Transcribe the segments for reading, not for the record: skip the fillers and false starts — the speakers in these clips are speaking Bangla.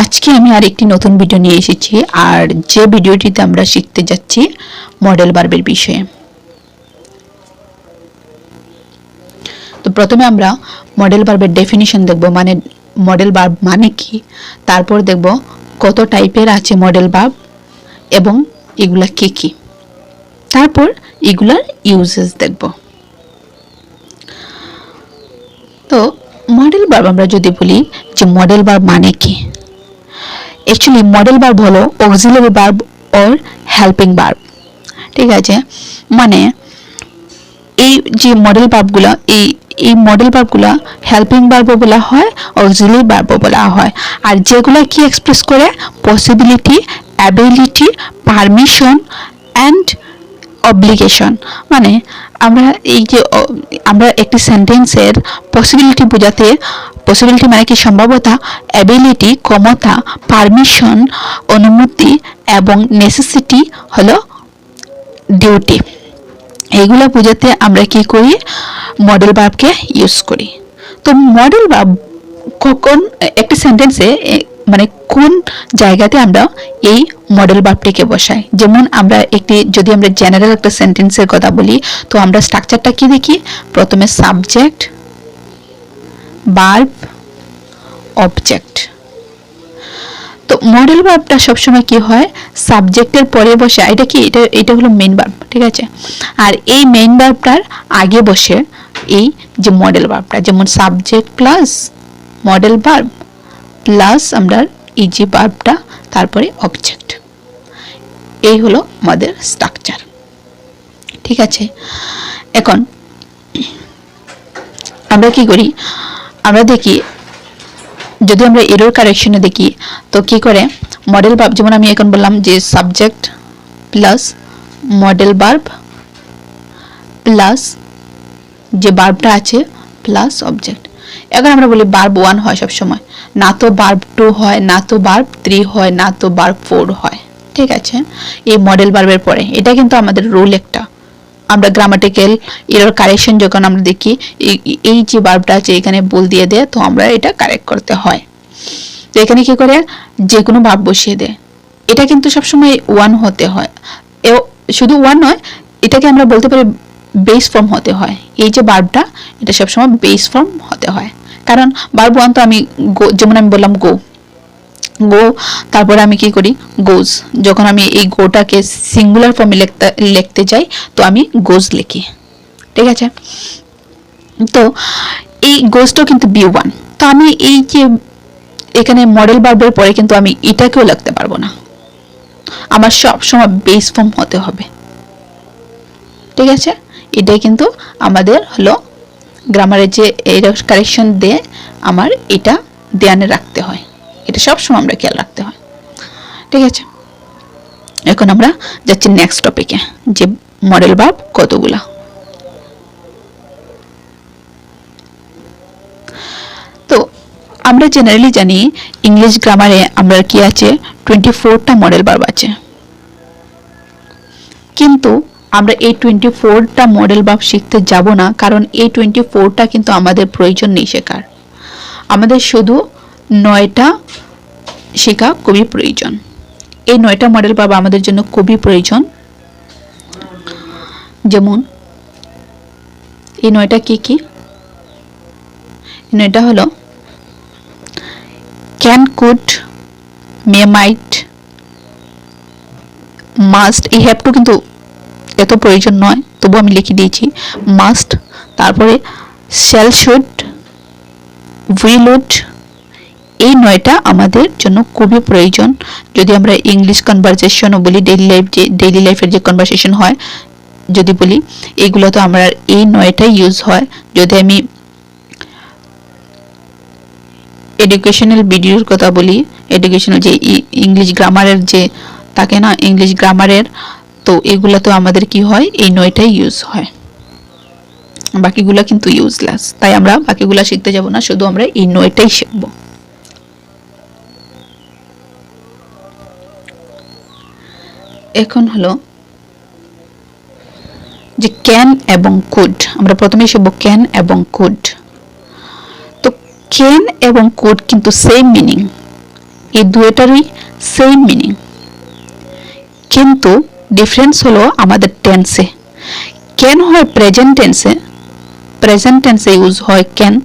আজকে আমি আরেকটি নতুন ভিডিও নিয়ে এসেছি আর যে ভিডিওটিতে আমরা শিখতে যাচ্ছি মডেল ভার্বের বিষয়ে। তো প্রথমে আমরা মডেল ভার্বের ডেফিনিশন দেখব, মানে মডেল ভার্ব মানে কি, তারপর দেখব কত টাইপের আছে মডেল ভার্ব এবং এগুলা কি কি, তারপর এগুলার ইউজেস দেখব। তো মডেল ভার্ব আমরা যদি বলি যে মডেল ভার্ব মানে কি, অ্যাকচুয়ালি মডেল ভার্ব হলো auxiliary verb or helping verb. ঠিক আছে, মানে এই যে মডেল ভার্বগুলো, এই মডেল ভার্বগুলো হেল্পিং ভার্বও বলা হয়, অক্সিলারি ভার্বও বলা হয়। আর যেগুলো কি এক্সপ্রেস করে, possibility, ability, permission and obligation. মানে আমরা এই যে আমরা একটি সেন্টেন্সের পসিবিলিটি বোঝাতে, পসিবিলিটি মানে কি সম্ভাব্যতা, অ্যাবিলিটি ক্ষমতা, পারমিশন অনুমতি এবং নেসেসিটি হলো ডিউটি, এইগুলো বোঝাতে আমরা কি করি, মডেল ভার্বকে ইউজ করি। তো মডেল ভার্ব কখন একটি সেন্টেন্সে মানে কোন জায়গাতে আমরা এই মডেল ভার্বটিকে বসাই। যেমন আমরা যদি আমরা জেনারেল একটা সেন্টেন্সের কথা বলি, তো আমরা স্ট্রাকচারটা কি দেখি, প্রথমে সাবজেক্ট, ভার্ব, অবজেক্ট। তো মডেল ভার্বটা সবসময় কি হয়, সাবজেক্টের পরে বসে, এটা হলো মেইন ভার্ব, ঠিক আছে। আর এই মেইন ভার্বটার আগে বসে এই যে মডেল ভার্বটা, যেমন subject plus modal verb plus আমরা এই যে ভার্বটা, তারপরে অবজেক্ট। এই হলো আমাদের স্ট্রাকচার, ঠিক আছে। এখন আমরা কি করি, আমরা দেখি যদি আমরা এরর কারেকশনে দেখি তো কি করে, মডেল ভার্ব যেমন আমি এখন বললাম যে subject plus modal verb plus যে ভার্বটা আছে প্লাস অবজেক্ট। এখন আমরা বলি ভার্ব 1 হয় সবসময়, না তো ভার্ব 2 হয়, না তো ভার্ব 3 হয়, না তো ভার্ব 4 হয়, ঠিক আছে। এই মডেল ভার্বের পরে এটা কিন্তু আমাদের রুল একটা। আমরা গ্রামাটিক্যাল এরর কারেকশন যখন আমরা দেখি, এই যে ভার্বটা আছে এখানে ভুল দিয়ে দেয়, তো আমরা এটা কারেক্ট করতে হয়। তো এখানে কি করে, যে কোনো ভার্ব বসিয়ে দেয়, এটা কিন্তু সবসময় 1 হতে হয়। শুধু 1 নয়, এটাকে আমরা বলতে পারি বেস ফর্ম হতে হয়। এই যে ভার্বটা, এটা সবসময় বেস ফর্ম হতে হয়। কারণ ভার্ব 1 তো আমি যেমন আমি বললাম গো, তারপরে আমি কি করি, গোজ। যখন আমি এই গোটাকে সিঙ্গুলার ফর্মে লিখতে যাই, তো আমি গোজ লিখি, ঠিক আছে। তো এই গোজটাও কিন্তু B1। তো আমি এই যে এখানে মডেল ভার্বের পরে কিন্তু আমি এটাকেও লিখতে পারবো না, আমার সব সময় বেস ফর্ম হতে হবে, ঠিক আছে। এটাই কিন্তু আমাদের হলো গ্রামারের যে এরর কারেকশন দিয়ে আমার এটা ধ্যানে রাখতে হয়, এটা সবসময় আমরা খেয়াল রাখতে হয়, ঠিক আছে। এখন আমরা যাচ্ছি নেক্সট টপিকে, যে মডেল ভার্ব কতগুলা। তো আমরা জেনারেলি জানি ইংলিশ গ্রামারে আমরা কি আছে, 24টা মডেল ভার্ব আছে। কিন্তু আমরা এই 24টা মডেল ভার্ব শিখতে যাব না, কারণ এই 24টা কিন্তু আমাদের প্রয়োজন নেই শেখার। আমাদের শুধু 9টা শেখা খুবই প্রয়োজন। এই 9টা মডেল ভার্ব আমাদের জন্য খুবই প্রয়োজন। যেমন এই 9টা কি কি, এই 9টা হলো can, could, may, might, must. এই হ্যাভ টু কিন্তু এত প্রয়োজন নয়, তবু আমি লিখে দিয়েছি মাস্ট। তারপরে শ্যাল, শুড, উইল, উড। এই 9টা আমাদের জন্য খুবই প্রয়োজন। যদি আমরা ইংলিশ কনভারসেশনও বলি, ডেইলি লাইফের যে কনভারসেশন হয় যদি বলি, এইগুলো তো আমরা এই 9টাই ইউজ হয়। যদি আমি এডুকেশনাল ভিডিওর কথা বলি, এডুকেশনাল যে ইংলিশ গ্রামারের যে থাকে না, ইংলিশ গ্রামারের, তো এগুলো তো আমাদের কি হয়, এই 9টাই ইউজ হয়, বাকিগুলা কিন্তু ইউজলেস। তাই আমরা বাকিগুলা শিখতে যাব না, শুধু আমরা এই 9টাই শিখব। এখন হলো যে ক্যান এবং কুড। আমরা প্রথমে শিখব ক্যান এবং কুড। তো ক্যান এবং কুড কিন্তু সেম মিনিং, এই দুইটারই সেম মিনিং, কিন্তু ডিফারেন্স হলো আমাদের টেন্সে। ক্যান হয় প্রেজেন্ট টেন্সে ইউজ হয় ক্যান,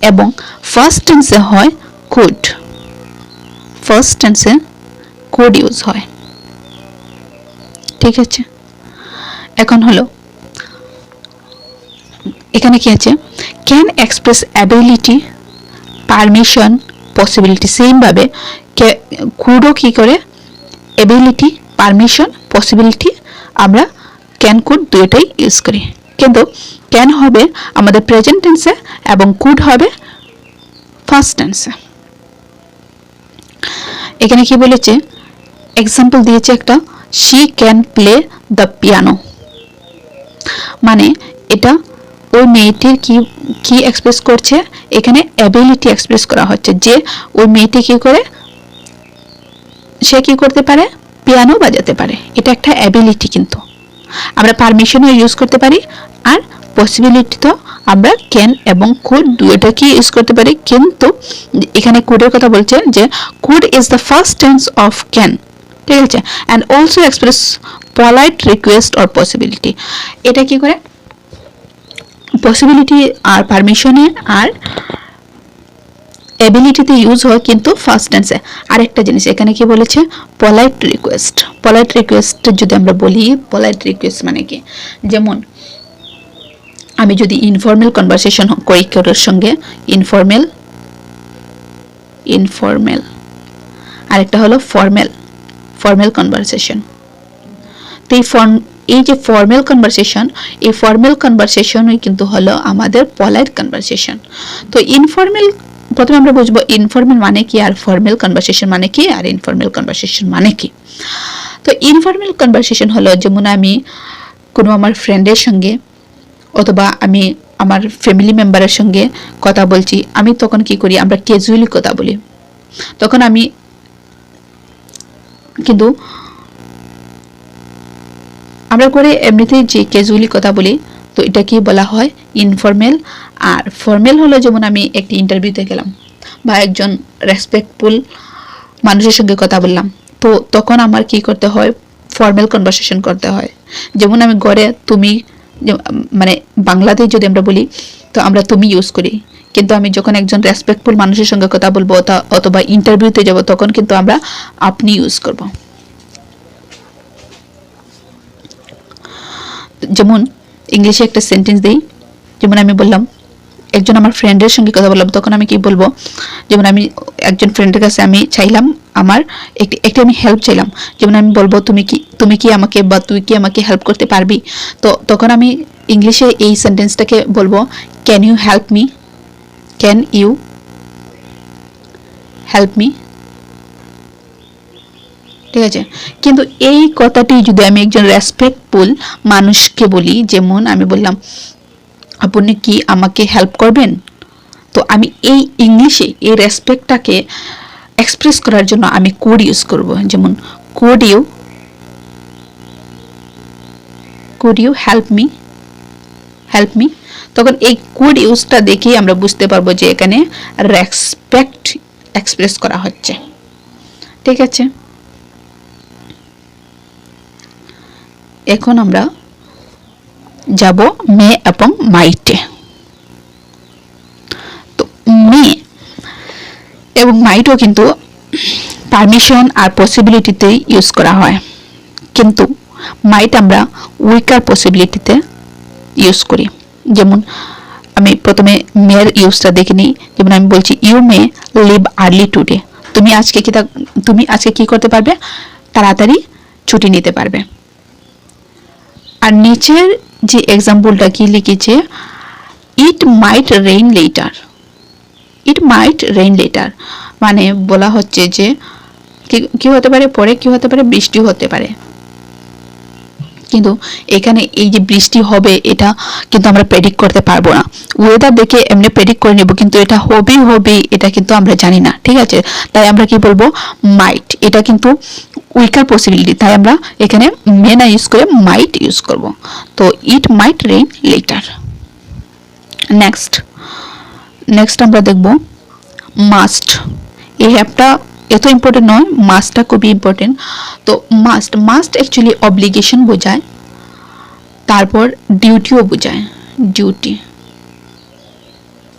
এবং ফার্স্ট টেন্সে হয় কুড। ফার্স্ট টেন্সে কুড ইউজ হয়। ঠিক আছে, এখন হলো এখানে কি আছে, can express ability, permission, possibility. Same ভাবে কুডও কি করে, অ্যাবিলিটি, পারমিশন, পসিবিলিটি আমরা ক্যান কুড দুইটাই ইউজ করি, কিন্তু ক্যান হবে আমাদের প্রেজেন্ট টেন্সে এবং কুড হবে ফার্স্ট টেন্সে। এখানে কি বলেছে, এক্সাম্পল দিয়েছে একটা, she can play the piano, মানে এটা ওই মেয়েটির কি কি এক্সপ্রেস করছে, এখানে অ্যাবিলিটি এক্সপ্রেস করা হচ্ছে, যে ওই মেয়েটি কি করে, সে কি করতে পারে, পিয়ানো বাজাতে পারে, এটা একটা অ্যাবিলিটি। কিন্তু আমরা পারমিশনও ইউজ করতে পারি, আর পসিবিলিটি তো আমরা ক্যান এবং কুড দুইটাকে ইউজ করতে পারি, কিন্তু এখানে কুডের কথা বলছে যে could is the first tense of can. ঠিক আছে, and also express polite request or possibility. এটা কি করে, পসিবিলিটি আর পারমিশনে আর এবিলিটিতে ইউজ হয়, কিন্তু ফার্স্ট টেন্সে। আরেকটা জিনিস এখানে কি বলেছে, পলাইট রিকোয়েস্ট। পলাইট রিকোয়েস্ট যদি আমরা বলি, পলাইট রিকোয়েস্ট মানে কি, যেমন আমি যদি ইনফর্মাল কনভারসেশন করি কারোর সঙ্গে, ইনফর্মাল, আরেকটা হলো ফর্মাল কনভারসেশন। তো এই যে ফর্মাল কনভারসেশন, এই ফর্মাল কনভারসেশনই কিন্তু হলো আমাদের পলাইট কনভারসেশন। তো ইনফর্মাল, প্রথমে আমরা বুঝবো ইনফর্মাল মানে কি, আর ফর্মাল কনভারসেশন মানে কি, আর ইনফর্মাল কনভারসেশন মানে কি। তো ইনফর্মাল কনভারসেশন হলো, যেমন আমি কোনো আমার ফ্রেন্ডের সঙ্গে অথবা আমি আমার ফ্যামিলি মেম্বারের সঙ্গে কথা বলছি, আমি তখন কি করি, আমরা ক্যাজুয়ালি কথা বলি, তখন আমি কিন্তু আমরা করে এমনিতেই যে ক্যাজুয়ালি কথা বলি, তো এটা কি বলা হয়, ইনফর্মাল। আর ফর্মাল হলো, যেমন আমি একটি ইন্টারভিউতে গেলাম বা একজন রেসপেক্টফুল মানুষের সঙ্গে কথা বললাম, তো তখন আমার কি করতে হয়, ফর্মাল কনভারসেশন করতে হয়। যেমন আমি ঘরে তুমি, মানে বাংলাতে যদি আমরা বলি তো আমরা তুমি ইউজ করি, কিন্তু আমি যখন একজন রেসপেক্টফুল মানুষের সঙ্গে কথা বলবো অথবা ইন্টারভিউতে যাব, তখন কিন্তু আমরা আপনি ইউজ করব। যেমন ইংলিশে একটা সেন্টেন্স দিই, যেমন আমি বললাম একজন আমার ফ্রেন্ডের সঙ্গে কথা বললাম, তখন আমি কি বলবো, যেমন আমি একজন ফ্রেন্ডের কাছে আমি চাইলাম, আমার একটি আমি হেল্প চাইলাম, যেমন আমি বলবো তুমি কি আমাকে, বা তুই কি আমাকে হেল্প করতে পারবি, তো তখন আমি ইংলিশে এই সেন্টেন্সটাকে বলবো, can you help me, can you help me. ঠিক আছে, কিন্তু এই কথাটি যদি আমি একজন রেসপেক্টফুল মানুষকে বলি, যেমন আমি বললাম আপনি কি আমাকে হেল্প করবেন, তো আমি এই ইংলিশে এই রেসপেক্টটাকে এক্সপ্রেস করার জন্য আমি কুড ইউজ করব, যেমন কুড ইউ হেল্প মি। তখন এই কুড ইউজটা দেখেই আমরা বুঝতে পারবো যে এখানে রেসপেক্ট এক্সপ্রেস করা হচ্ছে। ঠিক আছে, এখন আমরা যাব মে এবং মাইটে। তো মে এবং মাইটও কিন্তু পারমিশন আর পসিবিলিটিতে ইউজ করা হয়, কিন্তু মাইট আমরা উইকার পসিবিলিটিতে ইউজ করি। যেমন আমি প্রথমে মেয়ের ইউজটা দেখে নিই, যেমন আমি বলছি you may leave early today, তুমি আজকে কি করতে পারবে, তাড়াতাড়ি ছুটি নিতে পারবে। আর নিচের যে এক্সাম্পলটা কি লিখেছে, ইট মাইট রেইন লেটার, মানে বলা হচ্ছে যে কি হতে পারে, পরে কি হতে পারে, বৃষ্টি হতে পারে, কিন্তু এখানে এই যে বৃষ্টি হবে এটা কিন্তু আমরা প্রেডিক্ট করতে পারবো না। ওয়েদার দেখে এমনি প্রেডিক্ট করে নেব, কিন্তু এটা হবে এটা কিন্তু আমরা জানি না। ঠিক আছে, তাই আমরা কি বলবো, মাইট, এটা কিন্তু উইকার পসিবিলিটি, তাই আমরা এখানে মে না ইউজ করে মাইট ইউজ করব। তো ইট মাইট রেইন লেটার। নেক্সট আমরা দেখব মাস্ট। এই হ্যাভটা এত ইম্পর্টেন্ট নয়, মাস্টটা খুবই ইম্পর্টেন্ট। তো মাস্ট অ্যাকচুয়ালি অব্লিগেশন বোঝায়, তারপর ডিউটিও বোঝায়, ডিউটি।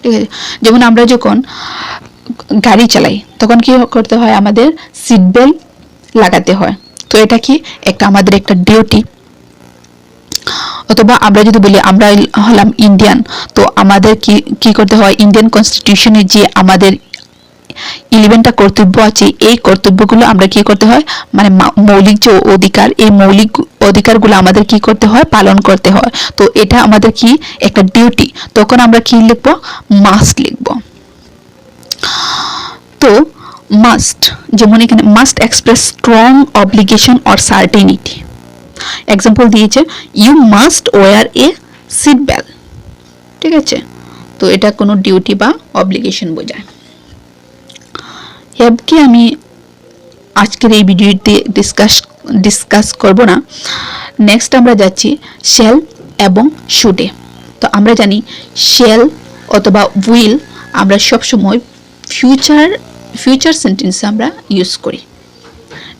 ঠিক আছে, যেমন আমরা যখন গাড়ি চালাই তখন কি করতে হয়, আমাদের সিট বেল্ট লাগাতে হয়। তো এটা কি একটা আমাদের একটা ডিউটি। অথবা আমরা যদি বলি আমরা হলাম ইন্ডিয়ান, তো আমাদের কি করতে হয়, ইন্ডিয়ান কনস্টিটিউশনে যে আমাদের 11টা কর্তব্য আছে, এই কর্তব্যগুলো আমরা কি করতে হয়, মানে মৌলিক যে অধিকার, এই মৌলিক অধিকারগুলো আমাদের কি করতে হয়, পালন করতে হয়। তো এটা আমাদের কি একটা ডিউটি, তখন আমরা কি লিখবো, মাস্ট লিখবো। তো মাস্ট, যেমন এখানে must express strong obligation or certainty. Example দিয়েছে, you must wear a seat belt. ঠিক আছে, তো এটা কোনো ডিউটি বা অব্লিগেশন বোঝায়। হ্যাভকে আমি আজকের এই ভিডিওতে ডিসকাস করব না। নেক্সট আমরা যাচ্ছি শ্যাল এবং শুডে। তো আমরা জানি শ্যাল অথবা উইল আমরা সবসময় ফিউচার সেন্টেন্সে আমরা ইউজ করি।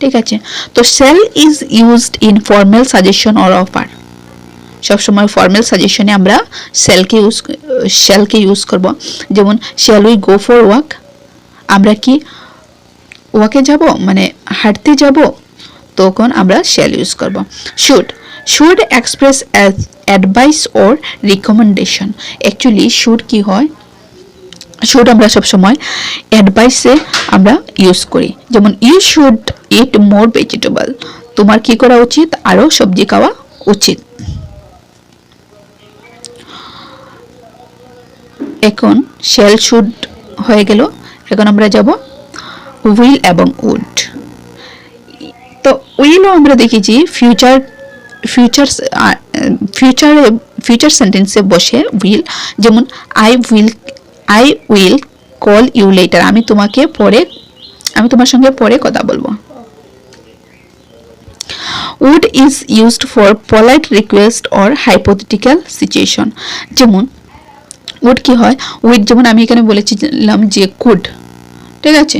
ঠিক আছে, তো shall is used in formal suggestion or offer. সবসময় ফর্মাল সাজেশনে আমরা শ্যালকে ইউজ করব। যেমন shall we go for walk, আমরা কি ওয়াকে যাব, মানে হাঁটতে যাব, তখন আমরা শ্যাল ইউজ করব। Should express advice or recommendation. Actually should কি হয়, শুড আমরা সবসময় অ্যাডভাইসে আমরা ইউজ করি। যেমন you should eat more vegetable, তোমার কি করা উচিত, আরও সবজি খাওয়া উচিত। এখন শ্যাল শুড হয়ে গেল, এখন আমরা যাব উইল এবং উড। তো উইলও আমরা দেখেছি ফিউচার সেন্টেন্সে বসে উইল। যেমন I will call you later, আমি তোমার সঙ্গে পরে কথা বলবো। Would is used for polite request or hypothetical situation. যেমন উড কি হয়, উইড যেমন আমি এখানে বলেছিলাম যে কুড। ঠিক আছে,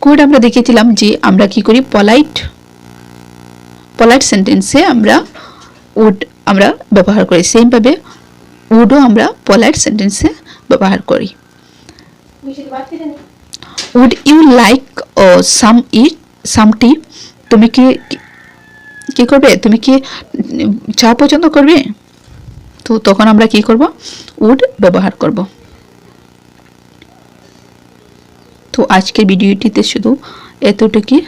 কুড আমরা দেখেছিলাম যে আমরা কি করি, পোলাইট সেন্টেন্সে আমরা উড আমরা ব্যবহার করি। সেম ভাবে উডও আমরা পোলাইট সেন্টেন্সে ব্যবহার করি। উড ইউ লাইক সাম টি, তুমি কি করবে, তুমি কি চা পছন্দ করবে, তো তখন আমরা কি করব, উড ব্যবহার করব। তো আজকের ভিডিওটিতে শুধু এতটুকুই।